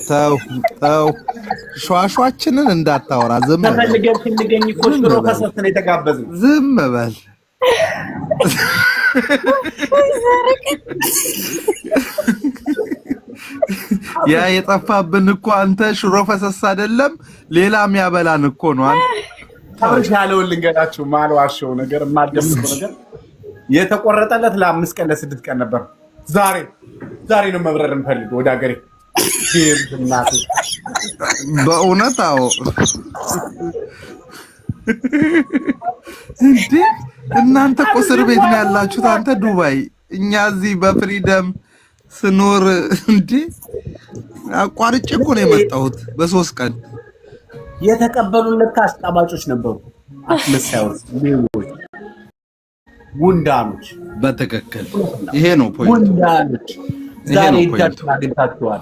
ተው ተው ሸዋሸዋችንን እንዳታወራ ዝም በል ተፈልገኝ እኮ ሽሮ ፈሰስ ነው የተጋበዝን ዝም በል ያ የጠፋብን እኮ አንተ ሽሮ ፈሰስ አይደለም ሌላም ያበላን እኮ ነው ታውሽ ያለው ልንገራችሁ ማልዋሽው ነገር ማልደምቀው ነገር የተቆረጠለት ለ5 ቀን ለ6 ቀን ነበር ዛሬ ነው መብረር እንፈልገው ወደ ሀገሬ ይብናት በእውነት አዎ እንዴ እናንተ እኮ እስር ቤት ነው ያላችሁት አንተ ዱባይ እኛ እዚህ በፍሪደም ስኖር እንዴ አቋርጬ እኮ ነው የመጣሁት በ3 ቀን የተቀበሉለት አስጣባጮች ነበሩ አትመሳዩት ጉንዳኖች በትክክል ይሄ ነው ፖይንት ጉንዳኖች ዛሬ እጃችሁን አግኝታችኋል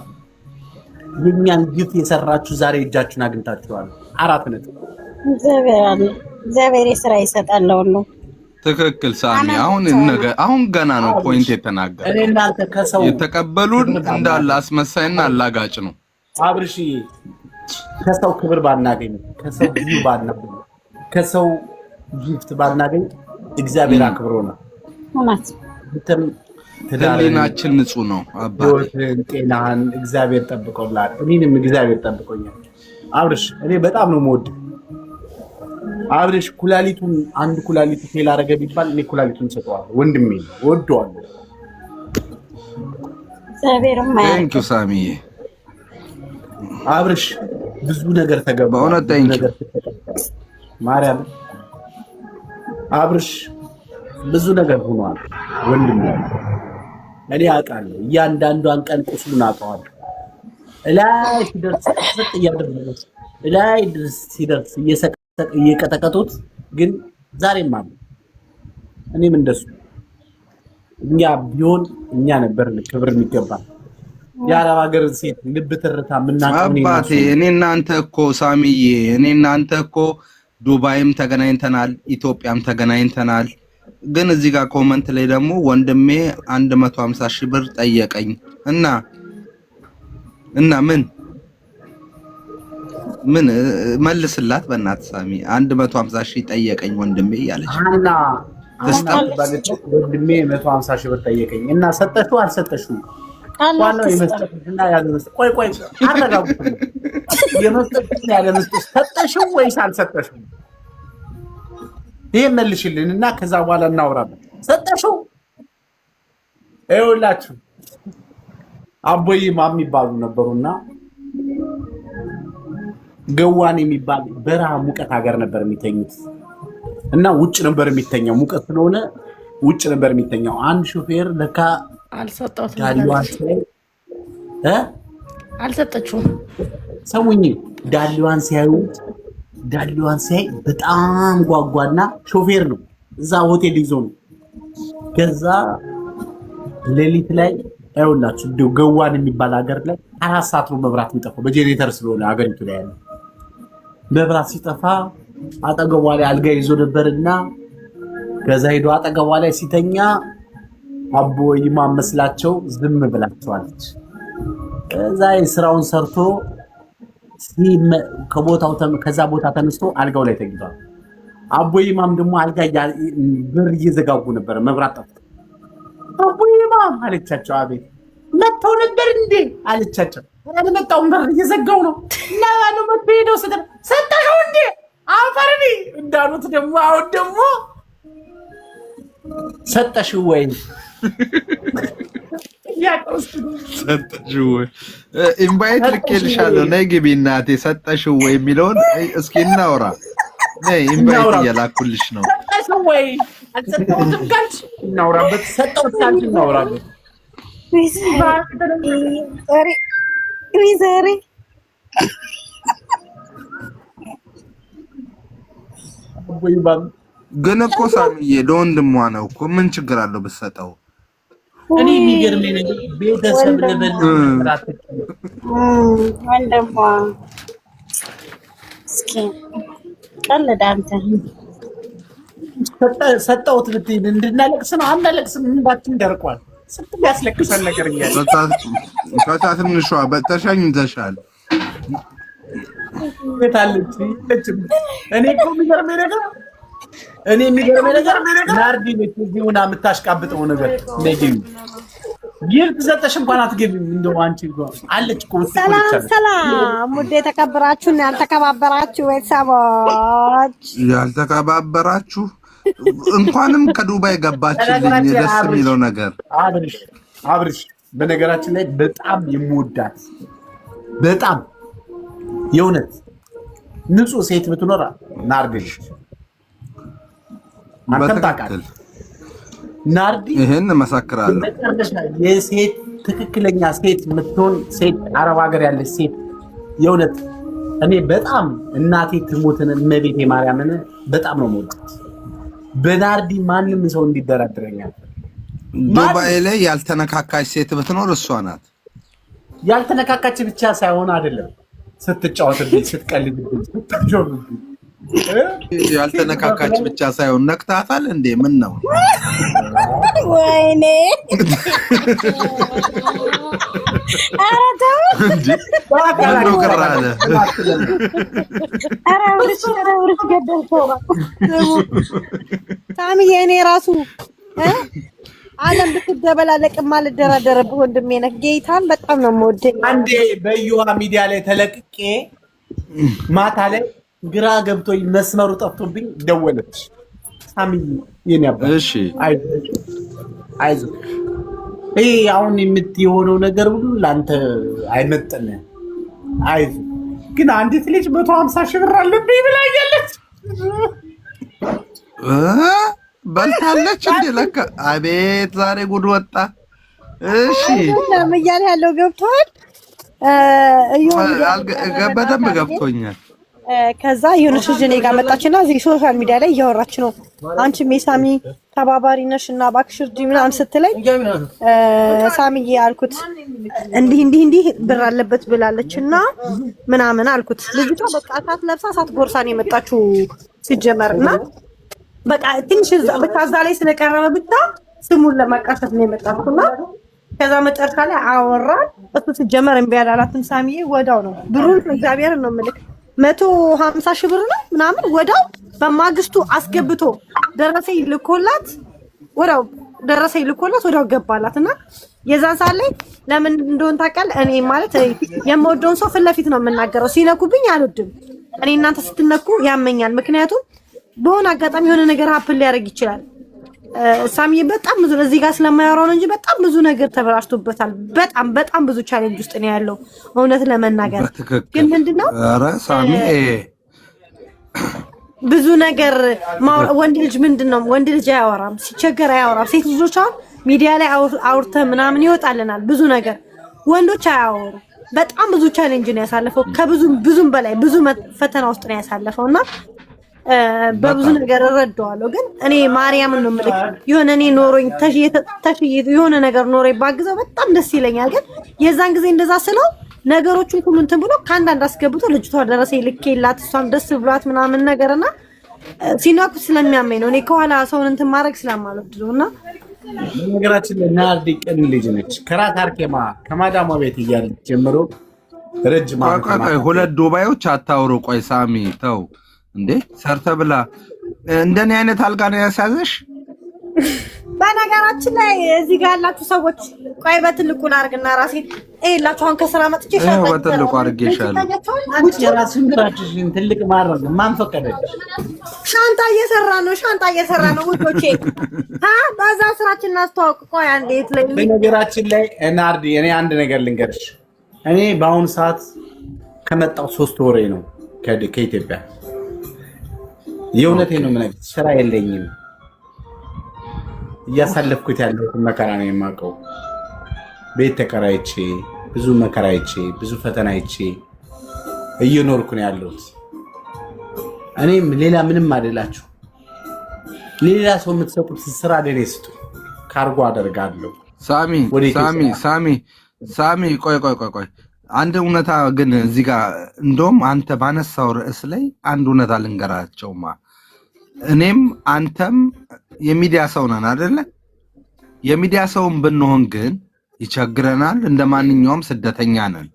የኛን ግፍ የሰራችሁ ዛሬ እጃችሁን አግኝታችኋል 4 ነጥብ እግዚአብሔር ስራ ይሰጣል ነው ትክክል ሳሚ አሁን ገና ነው ፖይንት የተናገረ እኔ እናንተ ከሰው የተቀበሉን እንዳለ አስመሳይና አላጋጭ ነው አብርሽ ከሰው ክብር ባናገኝ ከሰው ጊዜ ባናገኝ ከሰው ጊፍት ባናገኝ እግዚአብሔር አክብሮናል ማለት ህሊናችን ንጹህ ነው አባቴ ጤናህን እግዚአብሔር ጠብቆላል እኔንም እግዚአብሔር ጠብቆኛል አብርሽ እኔ በጣም ነው የምወድ አብርሽ ኩላሊቱን አንድ ኩላሊቱ ፌል አደረገ ቢባል እኔ ኩላሊቱን ሰጠዋለሁ ወንድሜ ወደዋለሁ እግዚአብሔር ቴንክ ዩ ሳሚዬ አብርሽ ብዙ ነገር ተገባ በእውነት ቴንክ ዩ ማርያም አብርሽ ብዙ ነገር ሆኗል ወንድሜ እኔ አውቃለሁ እያንዳንዷን ቀን ቁስሉን አውቀዋለሁ ላይ ሲደርስ እያደረገ ላይ ሲደርስ እየቀጠቀጡት ግን ዛሬም አለ እኔም እንደሱ እኛ ቢሆን እኛ ነበር ክብር የሚገባ የአረብ ሀገር ሴት ልብ ትርታ ምናቀም አባቴ እኔና አንተ እኮ ሳሚዬ እኔና አንተ እኮ ዱባይም ተገናኝተናል ኢትዮጵያም ተገናኝተናል ግን እዚህ ጋር ኮሜንት ላይ ደግሞ ወንድሜ 150,000 ብር ጠየቀኝ እና ምን መልስላት በእናትህ ሳሚ 150,000 ጠየቀኝ ወንድሜ ያለች አና ተስጣባለች ወንድሜ 150,000 ብር ጠየቀኝ እና ሰጠሽው አልሰጠሽው ዋናው የመስጠትና ያለመስጠት ቆይ አረጋጉ የመስጠትና ያለመስጠት ሰጠሽው ወይስ አልሰጠሽው ይሄ መልሽልንና ከዛ በኋላ እናወራለን ሰጠሽው አይውላችሁ አቦይ ማም ይባሉ ነበርና ገዋን የሚባል በረሃ ሙቀት ሀገር ነበር የሚተኙት እና ውጭ ነበር የሚተኛው ሙቀት ስለሆነ ውጭ ነበር የሚተኛው አንድ ሾፌር ለካ አልሰጠውም አልሰጠችውም ሰሙኝ ዳሊዋን ሲያይ በጣም ጓጓና ሾፌር ነው እዛ ሆቴል ይዞ ነው ከዛ ሌሊት ላይ አይውላችሁ ገዋን የሚባል ሀገር ላይ 4 ሰዓት ነው መብራት የሚጠፋው በጄኔሬተር ስለሆነ ሀገሪቱ ላይ ያለ መብራት ሲጠፋ አጠገቧ ላይ አልጋ ይዞ ነበርና ከዛ ሄዶ አጠገቧ ላይ ሲተኛ አቦይ ማመስላቸው ዝም ብላቸዋለች ከዛ ስራውን ሰርቶ ከዛ ቦታ ተነስቶ አልጋው ላይ ተኝቷል አቦይ ማም ደግሞ አልጋ በር እየዘጋጉ ነበር መብራት ጠፍቶ አቦይ ማም አለቻቸው አቤት መጥተው ነበር እንዴ አለቻቸው አልመጣውም በር እየዘጋው ነው እና ነው መጥተው ሰጠው እንዴ አፈርኒ እንዳሉት ደግሞ አሁን ደግሞ ሰጠሽው ወይ ሰጠሽው ኢንቫይት ልኬልሻለሁ ነይ ግቢ እናቴ ሰጠሽው ወይ የሚለውን እስኪ እናውራ ነይ ኢንቫይት እያላኩልሽ ነው ሰጠሽው ወይ አልሰጠውም ካልሽ እናውራበት ሰጠው ካልሽ እናውራበት ዛሬ ግን እኮ ሳሚዬ ለወንድሟ ነው እኮ ምን ችግር አለው ብትሰጠው እኔ የሚገርመኝ ነገር ቤተሰብ ለበል ወንድሟ እስኪ ቀልድ አንተ ሰጠውት ብትይ እንድናለቅስ ነው አናለቅስም እንባችን ደርቋል ስንት ያስለቅሳል ነገር እያለ ከታትንሿ በተሸኝተሻል ታለች። እኔ እኮ የሚገርመኝ ነገር ናርዲ ነች እዚህ ሆና የምታሽቃብጠው ነገር ነግኝ ይልት ዘጠሽ እንኳን አትገቢም። እንደው አንቺ እንኳን አለች እኮ ሰላም ሙዴ ተከብራችሁና ያልተከባበራችሁ ቤተሰቦች ያልተከባበራችሁ እንኳንም ከዱባይ ገባችልኝ። ደስ የሚለው ነገር አብርሽ በነገራችን ላይ በጣም የምወዳት በጣም የእውነት ንጹህ ሴት ብትኖር ናርዲ በትክክል ናርዲ ይሄን መሰክራለሁ። የሴት ትክክለኛ ሴት የምትሆን ሴት አረብ ሀገር ያለች ሴት የእውነት እኔ በጣም እናቴ ትሞትን እመቤቴ ማርያምን በጣም ነው የምወዳት። በናርዲ ማንም ሰው እንዲደራደረኛል። ዱባይ ላይ ያልተነካካች ሴት ብትኖር እሷ ናት። ያልተነካካች ብቻ ሳይሆን አይደለም ስትጫወትብኝ፣ ስትቀልድብኝ፣ ስትጆርብኝ ያልተነካካች ብቻ ሳይሆን ነክታታል እንዴ? ምን ነው ወይኔ ምነው ቅር አለ? ሳሚዬ እኔ ራሱ ዓለም ብትደበላለቅም አልደራደርብህ ወንድሜ ነህ። ጌታን በጣም ነው የምወደኝ። አንዴ በዩሃ ሚዲያ ላይ ተለቅቄ ማታ ላይ ግራ ገብቶኝ መስመሩ ጠፍቶብኝ ደወለች። ሳሚ የኔ አባት እሺ አይዞህ ይሄ አሁን የምትሆነው ነገር ሁሉ ላንተ አይመጥንም። አይዞህ ግን አንዲት ልጅ 150 ሺህ ብር አለብኝ ብላኛለች። በልታለች እንዴ? ለካ አቤት ዛሬ ጉድ ወጣ። እሺ እያለ ያለው ገብቷል። በደንብ ገብቶኛል። ከዛ የሆነች ልጅ እኔ ጋር መጣችና እዚህ ሶሻል ሚዲያ ላይ እያወራች ነው። አንቺም የሳሚ ተባባሪ ነሽ እና እባክሽ እርጂኝ ምናምን ስትለኝ ሳሚዬ አልኩት እንዲህ ብር አለበት ብላለች እና ምናምን አልኩት። ልጅቷ በቃ ሳት ለብሳ ሳት ቦርሳ ነው የመጣችው ሲጀመር እና በቃ ትንሽ በቃ እዛ ላይ ስለቀረበ ብቻ ስሙን ለማቃሸት ነው የመጣችውና ከዛ መጨረሻ ላይ አወራን። እሱ ሲጀመር እምቢ አላላትም። ሳሚዬ ወዳው ነው ብሩን እግዚአብሔር ነው የምልክ 150 ሺህ ብር ነው ምናምን ወዳው በማግስቱ አስገብቶ ደረሰኝ ልኮላት ወዳው ገባላትና የዛን ሰዓት ላይ ለምን እንደሆነ ታውቃለህ? እኔ ማለት የምወደውን ሰው ፊት ለፊት ነው የምናገረው። ሲነኩብኝ አልወድም። እኔ እናንተ ስትነኩ ያመኛል። ምክንያቱም በሆነ አጋጣሚ የሆነ ነገር ሀፕን ሊያደርግ ይችላል። ሳሚዬ በጣም ብዙ እዚህ ጋር ስለማያወራው ነው እንጂ በጣም ብዙ ነገር ተበላሽቶበታል። በጣም ብዙ ቻሌንጅ ውስጥ ነው ያለው እውነት ለመናገር ግን ምንድነው ኧረ ሳሚ ብዙ ነገር ወንድ ልጅ ምንድነው ወንድ ልጅ አያወራም፣ ሲቸገር አያወራም። ሴት ልጆች አሁን ሚዲያ ላይ አውርተን ምናምን ይወጣልናል ብዙ ነገር። ወንዶች አያወሩ። በጣም ብዙ ቻሌንጅ ነው ያሳለፈው። ከብዙም በላይ ብዙ ፈተና ውስጥ ነው ያሳለፈውና በብዙ ነገር እረዳዋለሁ። ግን እኔ ማርያምን ነው የምልህ የሆነ እኔ ኖሮኝ የሆነ ነገር ኖሮኝ ባግዘው በጣም ደስ ይለኛል። ግን የዛን ጊዜ እንደዛ ስለው ነገሮችን ሁሉ እንትን ብሎ ከአንዳንድ አስገብቶ ልጅቷ ደረሰኝ ልኬላት እሷም ደስ ብሏት ምናምን ነገርና ሲናኩ ስለሚያመኝ ነው። እኔ ከኋላ ሰውን እንትን ማድረግ ስለማልወድ ነውና ነገራችን ለናርዲ ቀን ልጅ ነች። ከራት አርኬማ ከማዳሟ ቤት እያለች ጀምሮ ረጅም ሁለት ዱባዮች አታውሩ። ቆይ ሳሚ ተው እንዴ ሰርተ ብላ እንደኔ አይነት አልጋ ነው ያሳዘሽ። በነገራችን ላይ እዚህ ጋር ያላችሁ ሰዎች ቆይ በትልቁ ላርግና ራሴ እላችሁ አሁን ከስራ መጥቼ በትልቁ አርጌሻለሁ። አንቺ የራስሽን ግራችሽን ትልቅ ማድረግ ማን ፈቀደልሽ? ሻንጣ እየሰራ ነው ውዶቼ። በዛ ስራችን እናስተዋውቅ። ቆይ አንዴት ላይ በነገራችን ላይ ናርዲ እኔ አንድ ነገር ልንገርሽ። እኔ በአሁኑ ሰዓት ከመጣሁ 3 ወሬ ነው ከኢትዮጵያ። የእውነቴን ነው የምነግርሽ። ስራ የለኝም። እያሳለፍኩት ያለሁት መከራ ነው የማውቀው። ቤት ተከራይቼ ብዙ መከራ አይቼ ብዙ ፈተና አይቼ እየኖርኩ ነው ያለሁት። እኔም ሌላ ምንም አይደላችሁ። ሌላ ሰው የምትሰጡት ስራ ለኔ ስጡ፣ ካርጎ አደርጋለሁ። ሳሚ ቆይ አንድ እውነታ ግን እዚህ ጋር እንደውም አንተ ባነሳው ርዕስ ላይ አንድ እውነታ ልንገራቸውማ። እኔም አንተም የሚዲያ ሰው ነን አይደለ? የሚዲያ ሰውም ብንሆን ግን ይቸግረናል። እንደማንኛውም ስደተኛ ነን።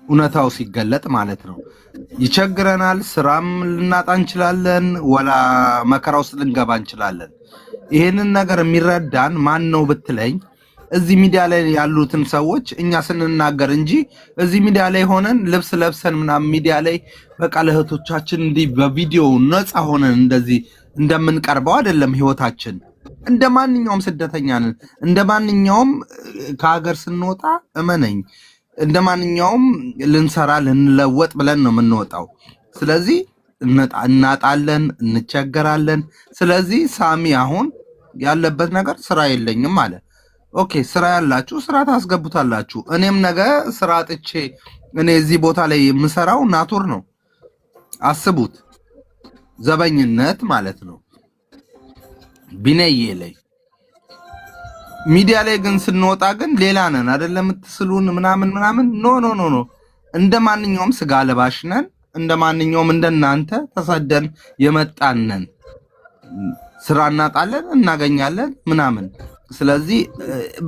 እውነታው ሲገለጥ ማለት ነው። ይቸግረናል። ስራም ልናጣ እንችላለን፣ ወላ መከራ ውስጥ ልንገባ እንችላለን። ይሄንን ነገር የሚረዳን ማን ነው ብትለኝ እዚህ ሚዲያ ላይ ያሉትን ሰዎች እኛ ስንናገር እንጂ እዚህ ሚዲያ ላይ ሆነን ልብስ ለብሰን ምናምን ሚዲያ ላይ በቃ ለእህቶቻችን እንዲህ በቪዲዮ ነፃ ሆነን እንደዚህ እንደምንቀርበው አይደለም። ህይወታችን እንደ ማንኛውም ስደተኛ ነን። እንደ ማንኛውም ከሀገር ስንወጣ እመነኝ እንደ ማንኛውም ልንሰራ ልንለወጥ ብለን ነው የምንወጣው። ስለዚህ እናጣለን፣ እንቸገራለን። ስለዚህ ሳሚ አሁን ያለበት ነገር ስራ የለኝም አለ። ኦኬ ስራ ያላችሁ ስራ ታስገቡታላችሁ። እኔም ነገ ስራ አጥቼ እኔ እዚህ ቦታ ላይ የምሰራው ናቱር ነው። አስቡት፣ ዘበኝነት ማለት ነው ቢነዬ ላይ። ሚዲያ ላይ ግን ስንወጣ ግን ሌላ ነን አይደለም የምትስሉን ምናምን ምናምን። ኖ ኖ ኖ ኖ እንደ ማንኛውም ስጋ ለባሽ ነን። እንደ ማንኛውም እንደናንተ ተሰደን የመጣነን። ስራ እናጣለን እናገኛለን ምናምን። ስለዚህ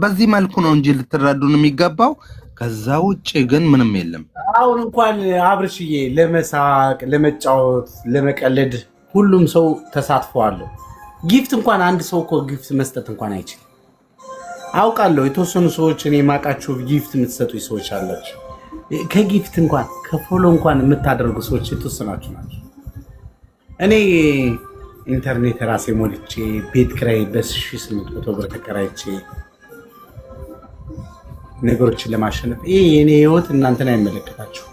በዚህ መልኩ ነው እንጂ ልትረዱን የሚገባው። ከዛ ውጭ ግን ምንም የለም። አሁን እንኳን አብርሽዬ ለመሳቅ፣ ለመጫወት፣ ለመቀለድ ሁሉም ሰው ተሳትፎ አለው። ጊፍት እንኳን አንድ ሰው እኮ ጊፍት መስጠት እንኳን አይችልም። አውቃለሁ የተወሰኑ ሰዎች እኔ የማውቃቸው ጊፍት የምትሰጡኝ ሰዎች አላቸው። ከጊፍት እንኳን ከፎሎ እንኳን የምታደርጉ ሰዎች የተወሰናችሁ ናቸው። እኔ ኢንተርኔት ራሴ ሞልቼ ቤት ኪራይ በ1800 ብር ተከራይቼ ነገሮችን ለማሸነፍ ይሄ የኔ ህይወት እናንተን አይመለከታችሁ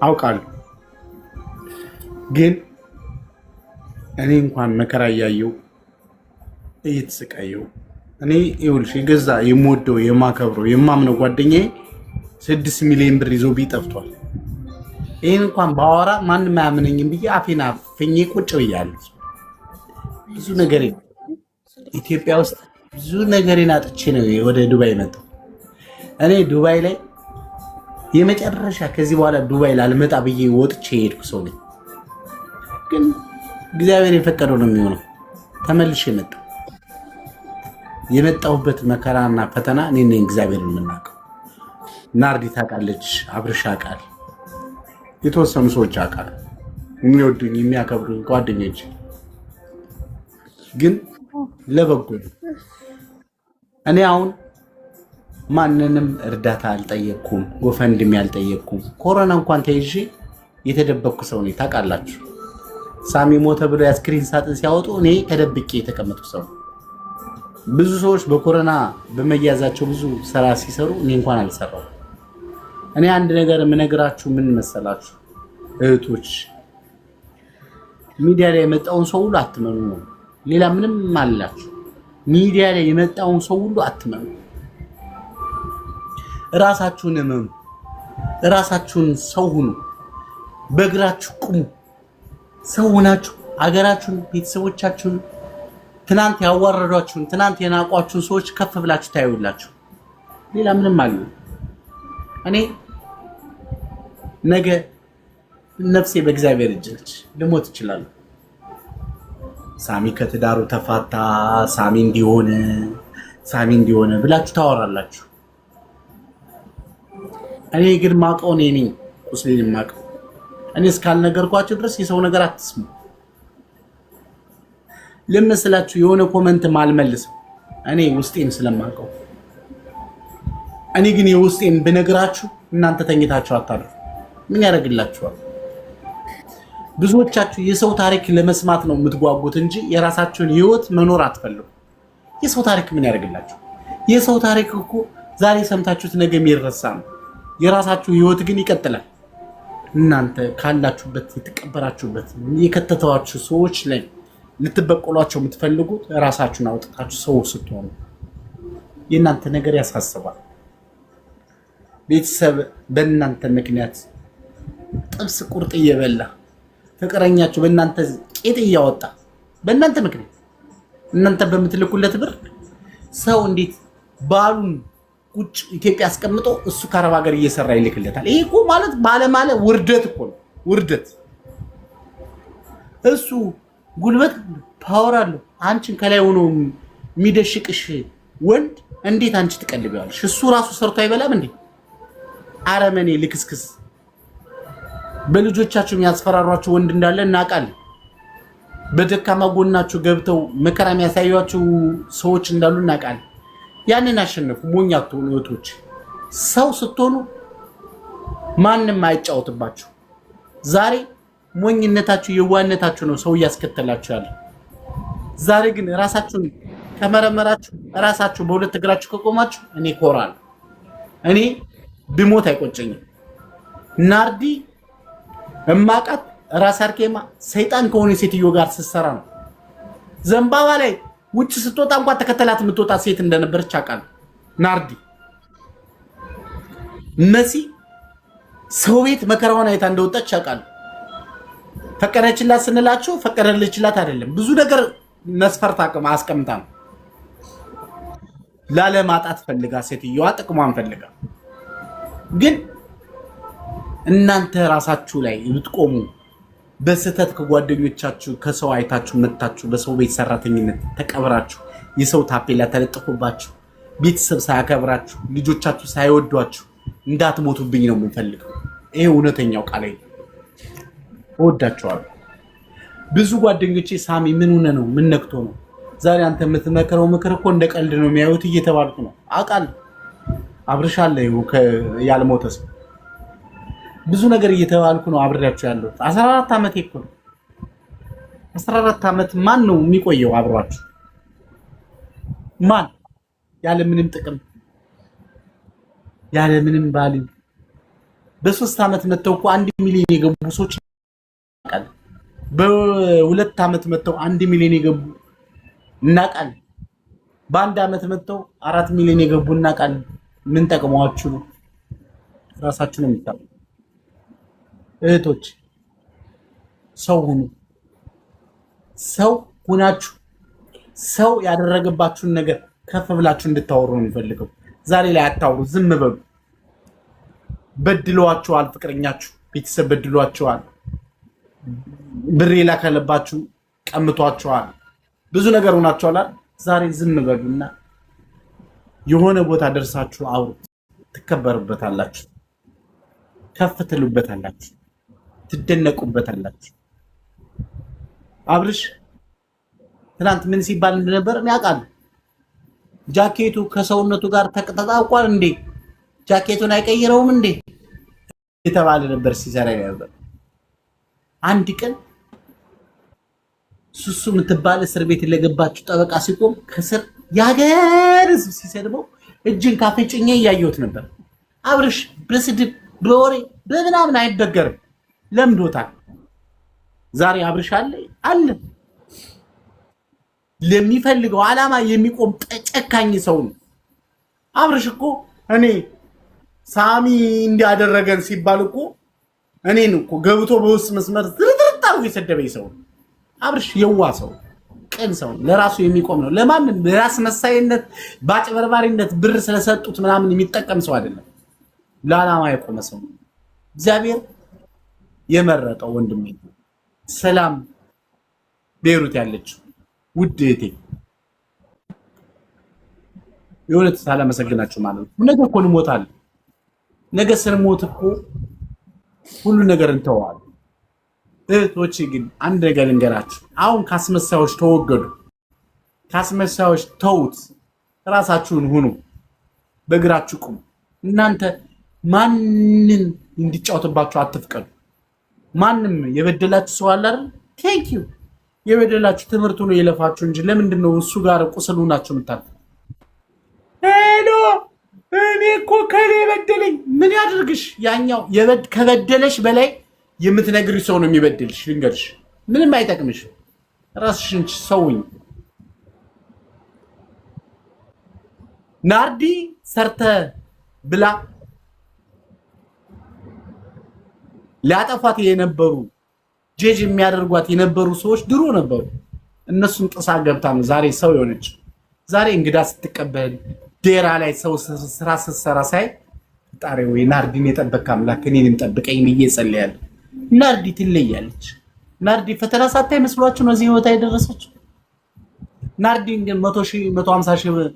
አውቃለሁ። ግን እኔ እንኳን መከራ እያየሁ እየተሰቃየሁ እኔ ይኸውልሽ የገዛ የምወደው የማከብረው የማምነው ጓደኛዬ 6 ሚሊዮን ብር ይዞ ቢጠፍቷል። ይሄን እንኳን ባወራ ማንም አያምነኝም ብዬ አፌን አፍኜ ቁጭ ብያለሁ። ብዙ ነገር ኢትዮጵያ ውስጥ ብዙ ነገሬን አጥቼ ነው ወደ ዱባይ መጣሁ። እኔ ዱባይ ላይ የመጨረሻ ከዚህ በኋላ ዱባይ ላልመጣ ብዬ ወጥቼ ሄድኩ ሰው ነኝ። ግን እግዚአብሔር የፈቀደው ነው የሚሆነው። ተመልሼ መጣሁ። የመጣሁበት መከራና ፈተና እኔ ነኝ እግዚአብሔር የምናውቀው። ናርዲ ታውቃለች፣ አብርሽ ያውቃል፣ የተወሰኑ ሰዎች ያውቃል፣ የሚወዱኝ የሚያከብሩኝ ጓደኞች። ግን ለበጎ እኔ አሁን ማንንም እርዳታ አልጠየቅኩም፣ ጎፈንድም ያልጠየቅኩም። ኮሮና እንኳን ተይዤ የተደበቅኩ ሰው ነኝ። ታውቃላችሁ፣ ሳሚ ሞተ ብሎ የአስክሬን ሳጥን ሲያወጡ እኔ ተደብቄ የተቀመጥኩ ሰው። ብዙ ሰዎች በኮሮና በመያዛቸው ብዙ ስራ ሲሰሩ እኔ እንኳን አልሰራው። እኔ አንድ ነገር የምነግራችሁ ምን መሰላችሁ እህቶች፣ ሚዲያ ላይ የመጣውን ሰው ሁሉ አትመኑ ነው። ሌላ ምንም አላችሁ። ሚዲያ ላይ የመጣውን ሰው ሁሉ አትመኑ። ራሳችሁን እመኑ። ራሳችሁን ሰው ሁኑ። በእግራችሁ ቁሙ። ሰው ሆናችሁ አገራችሁን፣ ቤተሰቦቻችሁን፣ ትናንት ያዋረዷችሁን፣ ትናንት የናቋችሁን ሰዎች ከፍ ብላችሁ ታዩላችሁ። ሌላ ምንም አለ። እኔ ነገ ነፍሴ በእግዚአብሔር እጅ ነች። ልሞት እችላለሁ። ሳሚ ከትዳሩ ተፋታ፣ ሳሚ እንዲሆነ ብላችሁ ታወራላችሁ። እኔ ግን ማውቀው እኔ ነኝ፣ ቁስሌን ማውቀው እኔ እስካልነገርኳችሁ ድረስ የሰው ነገር አትስሙ። ለምስላችሁ የሆነ ኮመንት ማልመልስም እኔ ውስጤን ስለማውቀው። እኔ ግን የውስጤን ብነግራችሁ እናንተ ተኝታችሁ አታሉ። ምን ያደርግላችኋል? ብዙዎቻችሁ የሰው ታሪክ ለመስማት ነው የምትጓጉት እንጂ የራሳችሁን ህይወት መኖር አትፈልጉ። የሰው ታሪክ ምን ያደርግላችሁ? የሰው ታሪክ እኮ ዛሬ ሰምታችሁት ነገ የሚረሳ ነው። የራሳችሁ ህይወት ግን ይቀጥላል። እናንተ ካላችሁበት የተቀበራችሁበት የከተተዋችሁ ሰዎች ላይ ልትበቀሏቸው የምትፈልጉት ራሳችሁን አውጥታችሁ ሰው ስትሆኑ የእናንተ ነገር ያሳስባል። ቤተሰብ በእናንተ ምክንያት ጥብስ ቁርጥ እየበላ ፍቅረኛችሁ በእናንተ ቄጥ እያወጣ በእናንተ ምክንያት እናንተ በምትልኩለት ብር ሰው እንዴት ባሉን ቁጭ ኢትዮጵያ አስቀምጦ እሱ ከአረብ ሀገር እየሰራ ይልክለታል? ይሄ እኮ ማለት ባለማለ ውርደት እኮ ነው። ውርደት። እሱ ጉልበት ፓወር አለው። አንቺን ከላይ ሆኖ የሚደሽቅሽ ወንድ እንዴት አንቺ ትቀልቢዋለሽ? እሱ ራሱ ሰርቶ አይበላም እንዴ? አረመኔ ልክስክስ። በልጆቻችሁ የሚያስፈራሯችሁ ወንድ እንዳለ እናውቃለን። በደካማ ጎናችሁ ገብተው መከራ የሚያሳዩአችሁ ሰዎች እንዳሉ እናውቃለን። ያንን አሸነፉ። ሞኝ አትሆኑ እህቶች። ሰው ስትሆኑ ማንም አይጫወትባችሁ። ዛሬ ሞኝነታችሁ የዋህነታችሁ ነው ሰው እያስከተላችሁ ያለ። ዛሬ ግን ራሳችሁን ከመረመራችሁ ራሳችሁ በሁለት እግራችሁ ከቆማችሁ እኔ ኮራለሁ። እኔ ብሞት አይቆጨኝም። ናርዲ እማቃት ራስ አርኬማ ሰይጣን ከሆነ ሴትዮ ጋር ስትሰራ ነው። ዘንባባ ላይ ውጭ ስትወጣ እንኳን ተከተላት የምትወጣ ሴት እንደነበረች አውቃለሁ። ናርዲ መሲ ሰው ቤት መከራዋን አይታ እንደወጣች አውቃለሁ። ፈቀደችላት ስንላችሁ ፈቀደልችላት አይደለም፣ ብዙ ነገር መስፈርት አስቀምጣ ነው። ላለማጣት ፈልጋ ሴትዮዋ ጥቅሟን ፈልጋ። ግን እናንተ ራሳችሁ ላይ ብትቆሙ በስተት ከጓደኞቻችሁ ከሰው አይታችሁ መጣችሁ በሰው ቤት ሰራተኝነት ተቀብራችሁ የሰው ታፔላ ተለጥፎባችሁ ቤተሰብ ሳያከብራችሁ ልጆቻችሁ ሳይወዷችሁ እንዳትሞቱብኝ ነው የምንፈልገው። ይሄ እውነተኛው ቃል ነው። እወዳችኋለሁ። ብዙ ጓደኞቼ ሳሚ ምን ሆነ ነው ምን ነክቶ ነው ዛሬ አንተ የምትመከረው ምክር እኮ እንደ ቀልድ ነው የሚያዩት እየተባልኩ ነው አውቃለሁ። አብርሻለሁ ያልሞተ ሰው ብዙ ነገር እየተባልኩ ነው አብሬያችሁ ያለው። 14 ዓመት እኮ ነው። 14 ዓመት ማን ነው የሚቆየው አብሯችሁ? ማን ያለ ምንም ጥቅም ያለ ምንም ቫልዩ በ3 ዓመት መተው እኮ 1 ሚሊዮን የገቡ ሰዎች አቃል። በ2 ዓመት መተው 1 ሚሊዮን የገቡ እናቃል። በአንድ ዓመት መተው 4 ሚሊዮን የገቡ እናቃል። ምን ጠቅሟችሁ ነው? ራሳችሁን የምታውቁ እህቶች ሰው ሁኑ። ሰው ሁናችሁ ሰው ያደረገባችሁን ነገር ከፍ ብላችሁ እንድታወሩ ነው የምፈልገው። ዛሬ ላይ አታውሩ፣ ዝም በሉ። በድሏችኋል፣ ፍቅረኛችሁ ቤተሰብ በድሏችኋል፣ ብር ላከለባችሁ ቀምቷችኋል፣ ብዙ ነገር ሆናችኋል። ዛሬ ዝም በሉና የሆነ ቦታ ደርሳችሁ አውሩ። ትከበሩበታላችሁ፣ ከፍ ትሉበታላችሁ፣ ትደነቁበታላችሁ። አብርሽ ትናንት ምን ሲባል እንደነበር ያውቃል። ጃኬቱ ከሰውነቱ ጋር ተጣጣቋል እንዴ? ጃኬቱን አይቀይረውም እንዴ? የተባለ ነበር ሲሰራ ነበር። አንድ ቀን ሱሱ የምትባል እስር ቤት ለገባችሁ ጠበቃ ሲቆም ከስር ያገር ሲሰድበው እጅን ካፍንጭኛ እያየሁት ነበር። አብርሽ በስድብ በወሬ በምናምን አይበገርም፣ ለምዶታል። ዛሬ አብርሽ አለ ለሚፈልገው ዓላማ የሚቆም ጨካኝ ሰው ነው። አብርሽ እኮ እኔ ሳሚ እንዲያደረገን ሲባል እኮ እኔን እኮ ገብቶ በውስጥ መስመር ዝርዝርጣው የሰደበኝ ሰው ነው። አብርሽ የዋ ሰው ቅን ሰው ለራሱ የሚቆም ነው። ለማንም በራስ መሳይነት ባጭበርባሪነት ብር ስለሰጡት ምናምን የሚጠቀም ሰው አይደለም። ለዓላማ የቆመ ሰው ነው። እግዚአብሔር የመረጠው ወንድሜ። ሰላም ቤሩት ያለችው ውድ እህቴ የሆነ ሳላመሰግናችሁ ማለት ነው። ነገ እኮ እንሞታለን። ነገ ስንሞት እኮ ሁሉ ነገር እንተዋለን። እህቶቼ ግን አንድ ነገር ልንገራችሁ። አሁን ካስመሳዮች ተወገዱ። ካስመሳዮች ተውት። ራሳችሁን ሁኑ። በእግራችሁ ቁሙ። እናንተ ማንን እንዲጫወትባችሁ አትፍቀዱ። ማንም የበደላችሁ ሰው አለ አይደል? ቴንክ ዩ የበደላችሁ ትምህርቱ ነው የለፋችሁ እንጂ ለምንድን ነው እሱ ጋር ቁስሉ ናችሁ የምታልፉ? ሄሎ እኔ እኮ ከኔ በደለኝ ምን ያድርግሽ? ያኛው ከበደለሽ በላይ የምትነግሪው ሰው ነው የሚበድልሽ። ልንገርሽ፣ ምንም አይጠቅምሽ። ራስሽን ሰውኝ። ናርዲ ሰርተ ብላ ሊያጠፋት የነበሩ ጄጅ የሚያደርጓት የነበሩ ሰዎች ድሮ ነበሩ። እነሱን ጥሳ ገብታ ነው ዛሬ ሰው የሆነች። ዛሬ እንግዳ ስትቀበል ዴራ ላይ ሰው ስራ ስትሰራ ሳይ ጣሪ ወይ ናርዲን የጠበቀ አምላክ እኔንም ጠብቀኝ ብዬ ጸልያለሁ። ናርዲ ትለያለች። ናርዲ ፈተና ሳታይ መስሏችሁ ነው እዚህ ቦታ የደረሰችው። ናርዲን ግን 100,000 150,000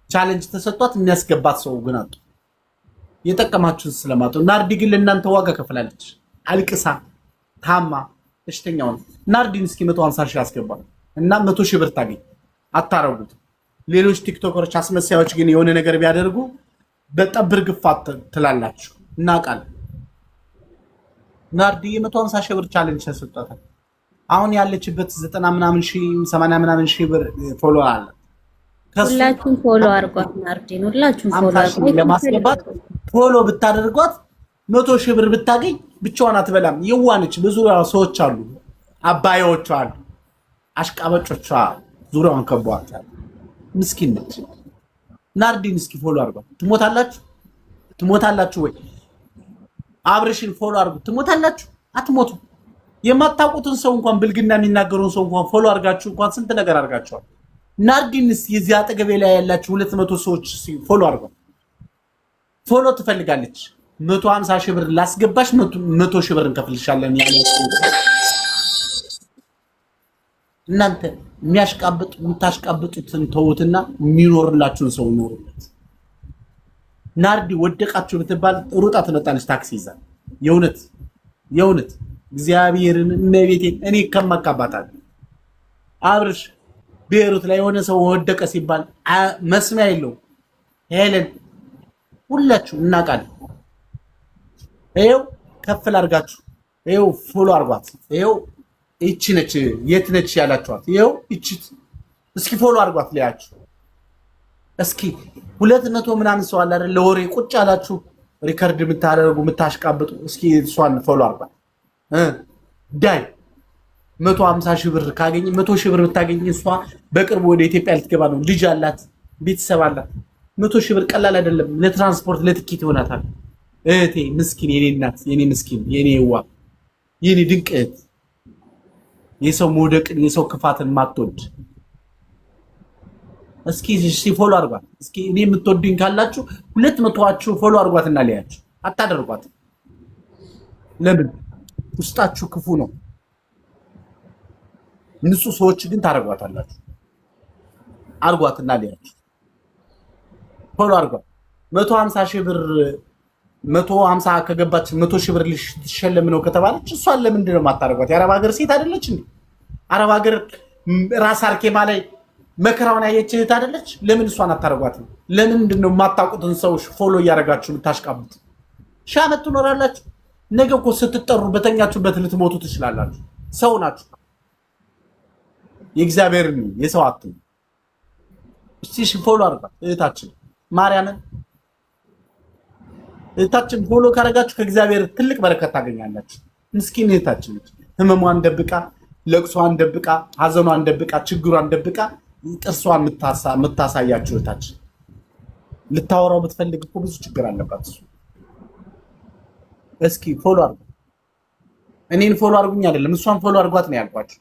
ቻሌንጅ ተሰጥቷት የሚያስገባት ሰው ግን አጡ። የጠቀማችሁት ስለማጡ ናርዲ ግን ለእናንተ ዋጋ ከፍላለች። አልቅሳ ታማ በሽተኛው ናርዲን እስኪ 150,000 ያስገባል እና 100,000 ብር ታገኝ። አታረጉት። ሌሎች ቲክቶከሮች አስመሳዮች ግን የሆነ ነገር ቢያደርጉ በጠብር ግፋት ትላላችሁ። እናቃል ናርዲ 150,000 ብር ቻሌንጅ ተሰጥቷታል። አሁን ያለችበት 90 ምናምን ሺህ 80 ምናምን ሺህ ብር ፎሎ አለ። ሁላችሁም ፎሎ አድርጓት ናርዲን፣ ሁላችሁም ፎሎ አድርጓት። ለማስገባት ፎሎ ብታደርጓት 100,000 ብር ብታገኝ ብቻዋን አትበላም። የዋነች ብዙ ሰዎች አሉ፣ አባዮች አሉ፣ አሽቃበጮቿ ዙሪያዋን ከቧታል። ምስኪን ነች ናርዲን። እስኪ ፎሎ አድርጓት። ትሞታላችሁ ወይ? አብርሽን ፎሎ አድርጉት። ትሞታላችሁ? አትሞቱ። የማታውቁትን ሰው እንኳን ብልግና የሚናገረውን ሰው እንኳን ፎሎ አድርጋችሁ እንኳን ስንት ነገር አድርጋችኋል። ናርዲንስ የዚህ አጠገቤ ላይ ያላችሁ 200 ሰዎች ፎሎ አድርጓት። ፎሎ ትፈልጋለች። 150,000 ብር ላስገባሽ 100,000 ብር እንከፍልሻለን ያለ እናንተ የምታሽቃብጡትን ተውትና የሚኖርላችሁን ሰው ኖሩለት። ናርዲ ወደቃችሁ ብትባል ሩጣ ትመጣለች ታክሲ ይዛ። የእውነት እግዚአብሔርን እመቤቴን እኔ ከመካባታል። አብርሽ ቤሩት ላይ የሆነ ሰው ወደቀ ሲባል መስሚያ የለው። ሄለን ሁላችሁ እናቃለን። ይኸው ከፍል አድርጋችሁ ይኸው ፎሎ አድርጓት። ይኸው እቺ ነች የት ነች ያላችኋት። ይኸው እቺት እስኪ ፎሎ አድርጓት ሊያችሁ እስኪ 200 ምናምን ሰው አለ አይደል? ለወሬ ቁጭ አላችሁ ሪከርድ የምታደርጉ የምታሽቃብጡ እስኪ እሷን ፎሎ አድርጓት። ዳይ 150,000 ብር ካገኘ 100,000 ብር ብታገኝ እሷ በቅርቡ ወደ ኢትዮጵያ ልትገባ ነው። ልጅ አላት፣ ቤተሰብ አላት። 100,000 ብር ቀላል አይደለም። ለትራንስፖርት ለትኬት ይሆናታል። እህቴ ምስኪን፣ የኔ እናት፣ የኔ ምስኪን፣ የኔ የዋ፣ የኔ ድንቅ እህት፣ የሰው መውደቅን የሰው ክፋትን ማትወድ እስኪ ፎሎ አድርጓት። እስኪ እኔ የምትወዱኝ ካላችሁ 200,000 ፎሎ አድርጓትና ሊያችሁ አታደርጓት። ለምን? ውስጣችሁ ክፉ ነው። ንጹህ ሰዎች ግን ታረጓታላችሁ። አድርጓትና ሊያችሁ ፎሎ አድርጓት። 150,000 ብር 150 ከገባች 100,000 ብር ልትሸለም ነው ከተባለች እሷን ለምንድን ነው የማታረጓት? የአረብ ሀገር ሴት አይደለች እንዴ? አረብ ሀገር ራስ አርኬማ ላይ መከራውን ያየች እህት አይደለች? ለምን እሷን አታረጓትም? ለምንድን ነው የማታውቁትን ሰው ፎሎ እያደረጋችሁ ልታሽቃቡት? ሺህ ዓመት ትኖራላችሁ። ነገ እኮ ስትጠሩ በተኛችሁበት ልትሞቱ ትችላላችሁ። ሰው ናችሁ። የእግዚአብሔርን የሰው አትሁኑ። እስቲ ፎሎ አድርጓት እህታችን ማርያምን። እህታችን ፎሎ ካረጋችሁ ከእግዚአብሔር ትልቅ በረከት ታገኛላችሁ። ምስኪን እህታችን ህመሟን ደብቃ፣ ለቅሷን ደብቃ፣ ሀዘኗን ደብቃ፣ ችግሯን ደብቃ ጥርሷን የምታሳያችሁ እህታችን ልታወራው ብትፈልግ እኮ ብዙ ችግር አለባት እሱ። እስኪ ፎሎ አድርጉ። እኔን ፎሎ አድርጉኝ አይደለም እሷን ፎሎ አድርጓት ነው ያልኳችሁ።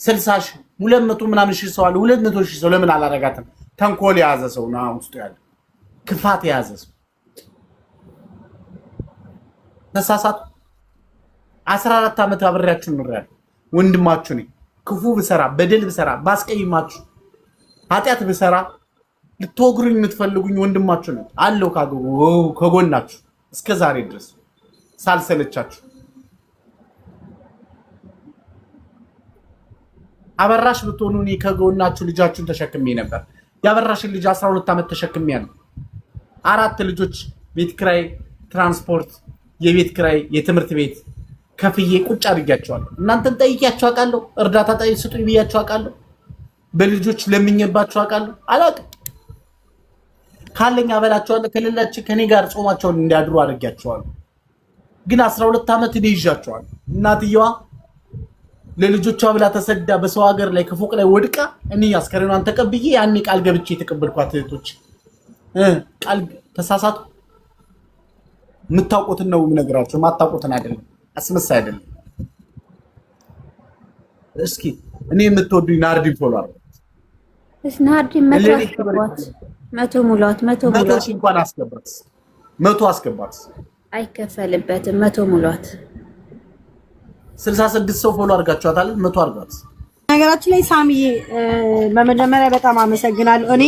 60,000 200 ምናምን ሺህ ሰው አለ። 200,000 ሰው ለምን አላረጋትም? ተንኮል የያዘ ሰው ነው ውስጡ ያለ፣ ክፋት የያዘ ሰው። ተሳሳቱ። 14 ዓመት አብሬያችሁ ኖሬያለሁ። ወንድማችሁ ነኝ። ክፉ ብሰራ፣ በደል ብሰራ፣ ባስቀይማችሁ፣ ኃጢአት ብሰራ ልትወግሩኝ የምትፈልጉኝ ወንድማችሁ ነኝ። አለው ከጎናችሁ እስከ ዛሬ ድረስ ሳልሰለቻችሁ። አበራሽ ብትሆኑ እኔ ከጎናችሁ ልጃችሁን ተሸክሜ ነበር። ያበራሽን ልጅ 12 ዓመት ተሸክሜያለሁ። 4 ልጆች፣ ቤት ኪራይ፣ ትራንስፖርት፣ የቤት ኪራይ፣ የትምህርት ቤት ከፍዬ ቁጭ አድርጊያቸዋለሁ። እናንተን ጠይቂያችሁ አውቃለሁ። እርዳታ ስጡኝ ብያችሁ አውቃለሁ። በልጆች ለምኜባችሁ አውቃለሁ። አላውቅም። ካለኝ አበላቸዋለሁ፣ ከሌላችሁ ከኔ ጋር ጾማቸውን እንዲያድሩ አድርጊያቸዋለሁ። ግን 12 ዓመት እኔ ይዣቸዋለሁ። እናትየዋ ለልጆቿ ብላ ተሰዳ በሰው ሀገር ላይ ከፎቅ ላይ ወድቃ እኔ አስከሬኗን ተቀብዬ ያኔ ቃል ገብቼ የተቀበልኳት እህቶች ቃል ተሳሳቱ። የምታውቁትን ነው የምነግራችሁ፣ የማታውቁትን አይደለም። አስመሳይ አይደለም። እስኪ እኔ የምትወዱኝ ናርዲ ፎሎ አድርጉ። እስ ናርዲ መቶ ሙላት እንኳን አስገባት 100 አስገባት። አይከፈልበትም። 100 ሙላት 66 ሰው ፎሎ አድርጋችኋታል። 100 አድርጓት። በነገራችን ላይ ሳሚዬ በመጀመሪያ በጣም አመሰግናለሁ። እኔ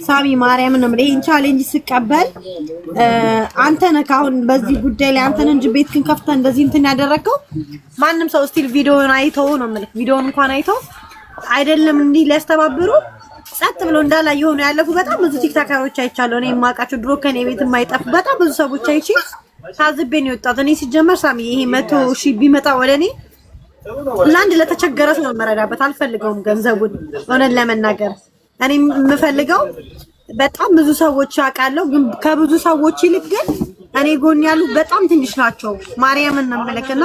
ሳሚ ማርያምን ነው ይሄን ቻሌንጅ ስቀበል አንተ ነህ አሁን በዚህ ጉዳይ ላይ አንተን እንጂ ቤትክን ከፍተህ እንደዚህ እንትን ያደረከው ማንም ሰው ስቲል ቪዲዮውን አይተው ነው ማለት ቪዲዮውን እንኳን አይተው አይደለም እንዲህ ሊያስተባብሩ ጸጥ ብሎ እንዳላ የሆነ ያለፉ በጣም ብዙ ቲክታከሮች አይቻለሁ። እኔ የማውቃቸው ድሮ ከኔ ቤት የማይጠፉ በጣም ብዙ ሰዎች አይቼ ታዝቤ ነው የወጣሁት። እኔ ሲጀመር ሳሚ ይሄ 100,000 ቢመጣ ወደ እኔ ለአንድ ለተቸገረ ሰው መረዳበት አልፈልገውም ገንዘቡን ሆነን ለመናገር እኔ የምፈልገው በጣም ብዙ ሰዎች አውቃለሁ ግን ከብዙ ሰዎች ይልቅ ግን እኔ ጎን ያሉ በጣም ትንሽ ናቸው ማርያምን ነው የምልክና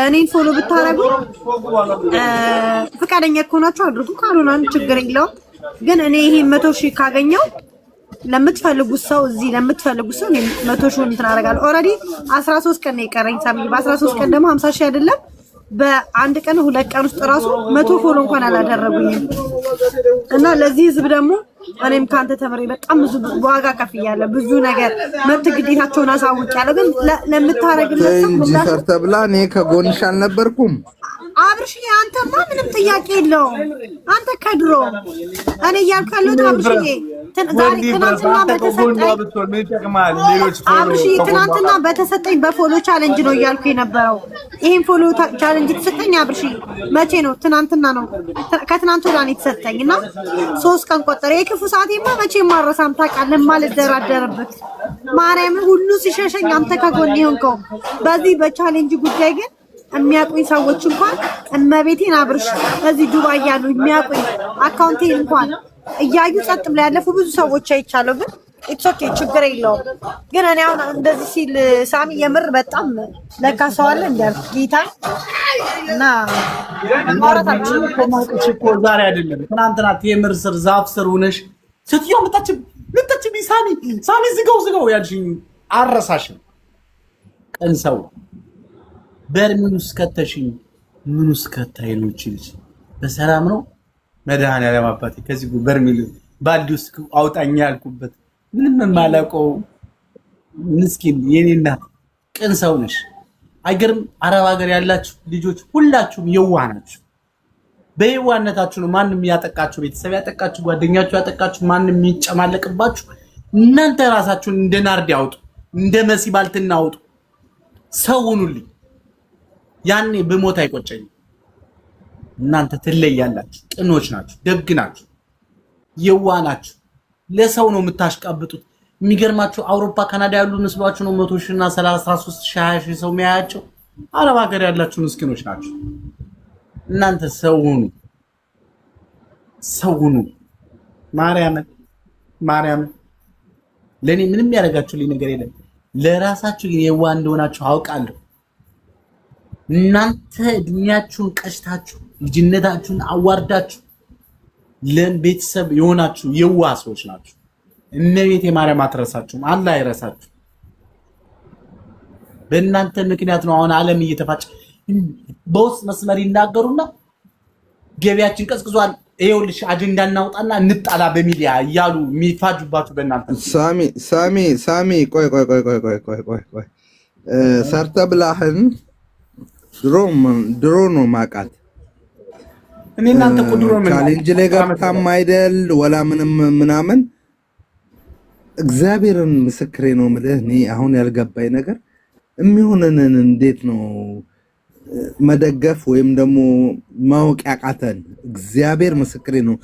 እኔን ፎሎ ብታረጉ ፍቃደኛ ከሆናችሁ አድርጉ ካልሆነ ችግር የለውም ግን እኔ ይሄ 100,000 ካገኘው ለምትፈልጉት ሰው እዚህ ለምትፈልጉት ሰው 100,000 እንትን አደርጋለሁ ኦሬዲ 13 ቀን ነው የቀረኝ ሳሚ በ13 ቀን ደግሞ 50,000 አይደለም በአንድ ቀን ሁለት ቀን ውስጥ ራሱ 100 ፎሎ እንኳን አላደረጉኝም እና ለዚህ ህዝብ ደግሞ እኔም ካንተ ተመሬ በጣም ብዙ ዋጋ ከፍያለሁ ብዙ ነገር መብት ግዴታቸውን አሳውቂያለሁ ግን ለምታረግለት ሰው እንጂ ፈርተብላ እኔ ከጎንሽ አልነበርኩም አብርሽ አንተማ ምንም ጥያቄ የለውም አንተ ከድሮ እኔ ያልካለው አብርሽ ትናንትና በተሰጠኝ በፎሎ ቻሌንጅ ነው እያልኩ የነበረው ይሄን ፎሎ ቻሌንጅ ተሰጠኝ አብርሽ መቼ ነው ትናንትና ነው ከትናንት ወዲያ ነው የተሰጠኝ እና 3 ቀን ቆጠረ የክፉ ሰዓቴማ መቼ ማረሳም ታውቃለህ ማልደራደርበት ማርያም ሁሉ ሲሸሸኝ አንተ ከጎን ይሆንከው በዚህ በቻሌንጅ ጉዳይ ግን የሚያቁኝ ሰዎች እንኳን እመቤቴን አብርሽ እዚህ ዱባይ ያሉ የሚያቁኝ አካውንቴን እንኳን እያዩ ጸጥ ብለው ያለፉ ብዙ ሰዎች አይቻለሁ ግን ኢትስ ኦኬ ችግር የለውም ግን እኔ አሁን እንደዚህ ሲል ሳሚ የምር በጣም ለካ ሰው አለ እንዳልኩ ጌታ እና ማውራታችን ከማውቅሽ እኮ ዛሬ አይደለም ትናንትና ቴምር ስር ዛፍ ስር ሆነሽ ስትዮ መጣች ሳሚ ዝጋው ያልሽኝ አረሳሽም ቀን ሰው በርሚኑስ ከተሽኝ ምኑስ ከታይሎች ልጅ በሰላም ነው መድኃኒዓለም አባቴ ከዚህ በርሚሉ ባልዲ ውስጥ አውጣኝ ያልኩበት ምንም የማላውቀው ምስኪን የኔ እናት ቅን ሰው ነሽ አይገርም አረብ ሀገር ያላችሁ ልጆች ሁላችሁም የዋህ ናችሁ በየዋህነታችሁ ነው ማንም ያጠቃችሁ ቤተሰብ ያጠቃችሁ ጓደኛችሁ ያጠቃችሁ ማንም የሚጨማለቅባችሁ እናንተ ራሳችሁን እንደ ናርዲ አውጡ እንደ መሲ ባልትና አውጡ ሰው ሁኑልኝ ያኔ በሞት አይቆጨኝም እናንተ ትለያላችሁ ቅኖች ናችሁ ደግ ናችሁ የዋህ ናችሁ ለሰው ነው የምታሽቃብጡት የሚገርማችሁ አውሮፓ ካናዳ ያሉ መስሏችሁ ነው 100,000 እና 33,000 20,000 ሰው የሚያያቸው አረብ ሀገር ያላችሁ ምስኪኖች ናችሁ እናንተ ሰው ሁኑ ማርያም ለኔ ምንም ያደርጋችሁልኝ ነገር የለም ለራሳችሁ ግን የዋህ እንደሆናችሁ አውቃለሁ እናንተ እድሜያችሁን ቀሽታችሁ ልጅነታችሁን አዋርዳችሁ ለቤተሰብ የሆናችሁ የዋህ ሰዎች ናችሁ እመቤቴ ማርያም አትረሳችሁም አላህ አይረሳችሁ በእናንተ ምክንያት ነው አሁን ዓለም እየተፋጨ በውስጥ መስመር ይናገሩና ገቢያችን ቀዝቅዟል ይኸውልሽ አጀንዳ እናውጣና እንጣላ በሚዲያ እያሉ የሚፋጁባችሁ በእናንተ ሳሚ ቆይ ሰርተ ብላህን ድሮ ነው ማቃት እኔ እናንተ ቁድሮ ምን ቻሌንጅ ላይ ገብታም አይደል ወላ ምናምን እግዚአብሔርን ምስክሬ ነው የምልህ እኔ አሁን ያልገባኝ ነገር የሚሆነንን እንዴት ነው መደገፍ ወይም ደግሞ ማወቅ ያቃተን እግዚአብሔር ምስክሬ ነው